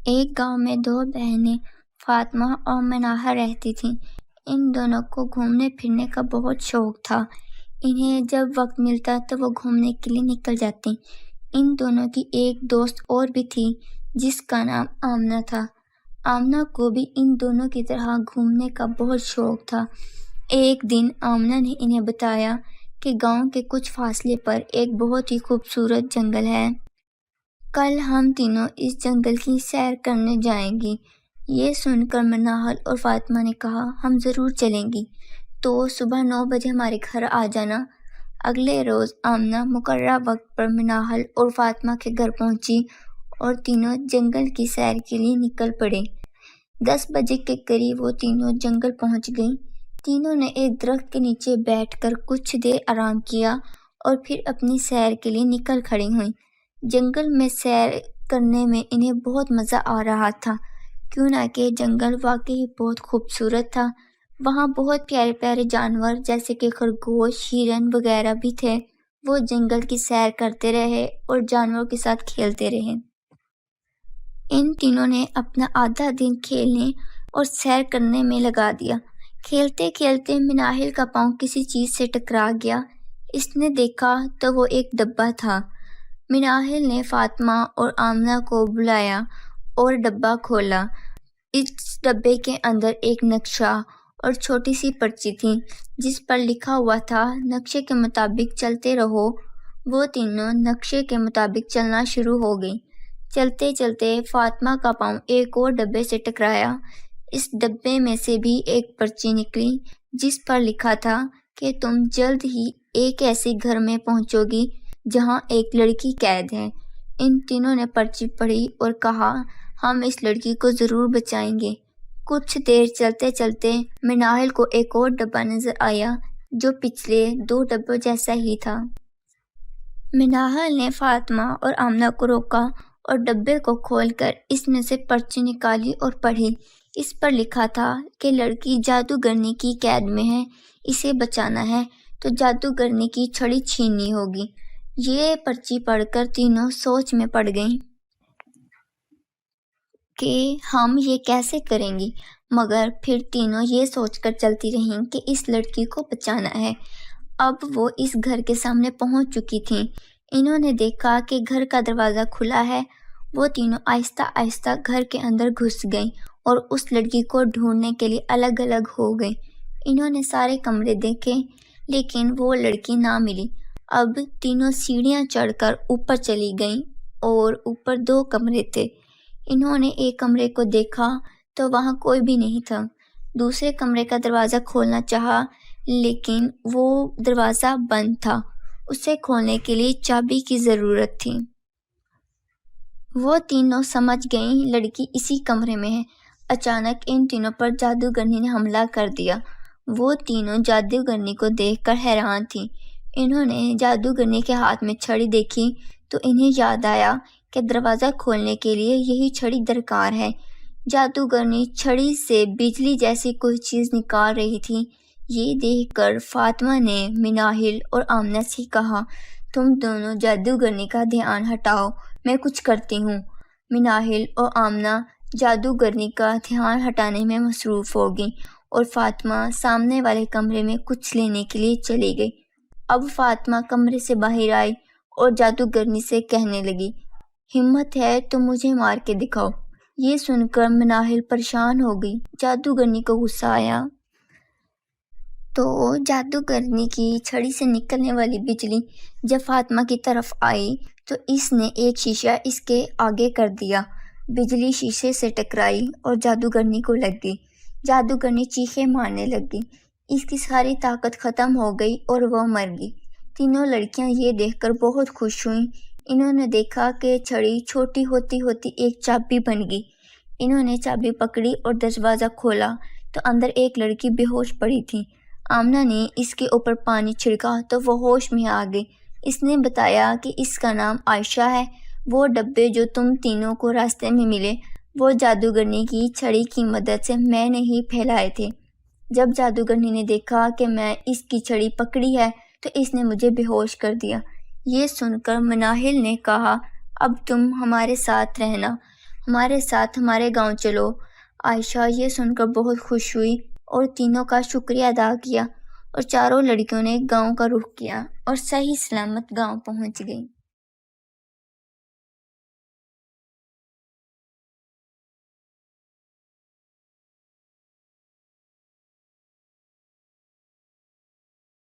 ایک گاؤں میں دو بہنیں فاطمہ اور مناہا رہتی تھیں۔ ان دونوں کو گھومنے پھرنے کا بہت شوق تھا۔ انہیں جب وقت ملتا تو وہ گھومنے کے لیے نکل جاتی۔ ان دونوں کی ایک دوست اور بھی تھی جس کا نام آمنہ تھا۔ آمنہ کو بھی ان دونوں کی طرح گھومنے کا بہت شوق تھا۔ ایک دن آمنہ نے انہیں بتایا کہ گاؤں کے کچھ فاصلے پر ایک بہت ہی خوبصورت جنگل ہے۔ کل ہم تینوں اس جنگل کی سیر کرنے جائیں گی۔ یہ سن کر مناہل اور فاطمہ نے کہا، ہم ضرور چلیں گی، تو صبح 9 بجے ہمارے گھر آ جانا۔ اگلے روز آمنہ مقررہ وقت پر مناہل اور فاطمہ کے گھر پہنچی اور تینوں جنگل کی سیر کے لیے نکل پڑے۔ 10 بجے کے قریب وہ تینوں جنگل پہنچ گئیں۔ تینوں نے ایک درخت کے نیچے بیٹھ کر کچھ دیر آرام کیا اور پھر اپنی سیر کے لیے نکل کھڑی ہوئیں۔ جنگل میں سیر کرنے میں انہیں بہت مزہ آ رہا تھا، کیوں نہ کہ جنگل واقعی بہت خوبصورت تھا۔ وہاں بہت پیارے پیارے جانور جیسے کہ خرگوش، ہرن وغیرہ بھی تھے۔ وہ جنگل کی سیر کرتے رہے اور جانوروں کے ساتھ کھیلتے رہے۔ ان تینوں نے اپنا آدھا دن کھیلنے اور سیر کرنے میں لگا دیا۔ کھیلتے کھیلتے مناہل کا پاؤں کسی چیز سے ٹکرا گیا۔ اس نے دیکھا تو وہ ایک ڈبہ تھا۔ مناہل نے فاطمہ اور آمنہ کو بلایا اور ڈبہ کھولا۔ اس ڈبے کے اندر ایک نقشہ اور چھوٹی سی پرچی تھی جس پر لکھا ہوا تھا، نقشے کے مطابق چلتے رہو۔ وہ تینوں نقشے کے مطابق چلنا شروع ہو گئی۔ چلتے چلتے فاطمہ کا پاؤں ایک اور ڈبے سے ٹکرایا۔ اس ڈبے میں سے بھی ایک پرچی نکلی جس پر لکھا تھا کہ تم جلد ہی ایک ایسے گھر میں پہنچو گی جہاں ایک لڑکی قید ہے۔ ان تینوں نے پرچی پڑھی اور کہا، ہم اس لڑکی کو ضرور بچائیں گے۔ کچھ دیر چلتے چلتے مناہل کو ایک اور ڈبہ نظر آیا جو پچھلے 2 ڈبوں جیسا ہی تھا۔ مناہل نے فاطمہ اور آمنہ کو روکا اور ڈبے کو کھول کر اس میں سے پرچی نکالی اور پڑھی۔ اس پر لکھا تھا کہ لڑکی جادوگرنی کی قید میں ہے، اسے بچانا ہے تو جادوگرنی کی چھڑی چھیننی ہوگی۔ یہ پرچی پڑھ کر تینوں سوچ میں پڑ گئیں کہ ہم یہ کیسے کریں گی، مگر پھر تینوں یہ سوچ کر چلتی رہیں کہ اس لڑکی کو بچانا ہے۔ اب وہ اس گھر کے سامنے پہنچ چکی تھیں۔ انہوں نے دیکھا کہ گھر کا دروازہ کھلا ہے۔ وہ تینوں آہستہ آہستہ گھر کے اندر گھس گئیں اور اس لڑکی کو ڈھونڈنے کے لیے الگ الگ ہو گئیں۔ انہوں نے سارے کمرے دیکھے لیکن وہ لڑکی نہ ملی۔ اب تینوں سیڑھیاں چڑھ کر اوپر چلی گئیں اور اوپر 2 کمرے تھے۔ انہوں نے ایک کمرے کو دیکھا تو وہاں کوئی بھی نہیں تھا۔ دوسرے کمرے کا دروازہ کھولنا چاہا لیکن وہ دروازہ بند تھا، اسے کھولنے کے لیے چابی کی ضرورت تھی۔ وہ تینوں سمجھ گئیں لڑکی اسی کمرے میں ہے۔ اچانک ان تینوں پر جادوگرنی نے حملہ کر دیا۔ وہ تینوں جادوگرنی کو دیکھ کر حیران تھیں۔ انہوں نے جادوگرنی کے ہاتھ میں چھڑی دیکھی تو انہیں یاد آیا کہ دروازہ کھولنے کے لیے یہی چھڑی درکار ہے۔ جادوگرنی چھڑی سے بجلی جیسی کوئی چیز نکال رہی تھی۔ یہ دیکھ کر فاطمہ نے مناہل اور آمنہ سے کہا، تم دونوں جادوگرنی کا دھیان ہٹاؤ، میں کچھ کرتی ہوں۔ مناہل اور آمنہ جادوگرنی کا دھیان ہٹانے میں مصروف ہو گئیں اور فاطمہ سامنے والے کمرے میں کچھ لینے کے لیے چلی گئی۔ اب فاطمہ کمرے سے باہر آئی اور جادوگرنی سے کہنے لگی، ہمت ہے تو مجھے مار کے دکھاؤ۔ یہ سن کر مناہل پریشان ہو گئی۔ جادوگرنی کو غصہ آیا تو جادوگرنی کی چھڑی سے نکلنے والی بجلی جب فاطمہ کی طرف آئی تو اس نے ایک شیشہ اس کے آگے کر دیا۔ بجلی شیشے سے ٹکرائی اور جادوگرنی کو لگ گئی۔ جادوگرنی چیخیں مارنے لگ گئی، اس کی ساری طاقت ختم ہو گئی اور وہ مر گئی۔ تینوں لڑکیاں یہ دیکھ کر بہت خوش ہوئیں۔ انہوں نے دیکھا کہ چھڑی چھوٹی ہوتی ہوتی ایک چابی بن گئی۔ انہوں نے چابی پکڑی اور دروازہ کھولا تو اندر ایک لڑکی بے ہوش پڑی تھی۔ آمنہ نے اس کے اوپر پانی چھڑکا تو وہ ہوش میں آ گئی۔ اس نے بتایا کہ اس کا نام عائشہ ہے۔ وہ ڈبے جو تم تینوں کو راستے میں ملے وہ جادوگرنی کی چھڑی کی مدد سے میں نے ہی پھیلائے تھے۔ جب جادوگرنی نے دیکھا کہ میں اس کی چھڑی پکڑی ہے تو اس نے مجھے بے ہوش کر دیا۔ یہ سن کر مناہل نے کہا، اب تم ہمارے ساتھ رہنا۔ ہمارے ساتھ ہمارے گاؤں چلو۔ عائشہ یہ سن کر بہت خوش ہوئی اور تینوں کا شکریہ ادا کیا، اور چاروں لڑکیوں نے گاؤں کا رخ کیا اور صحیح سلامت گاؤں پہنچ گئی۔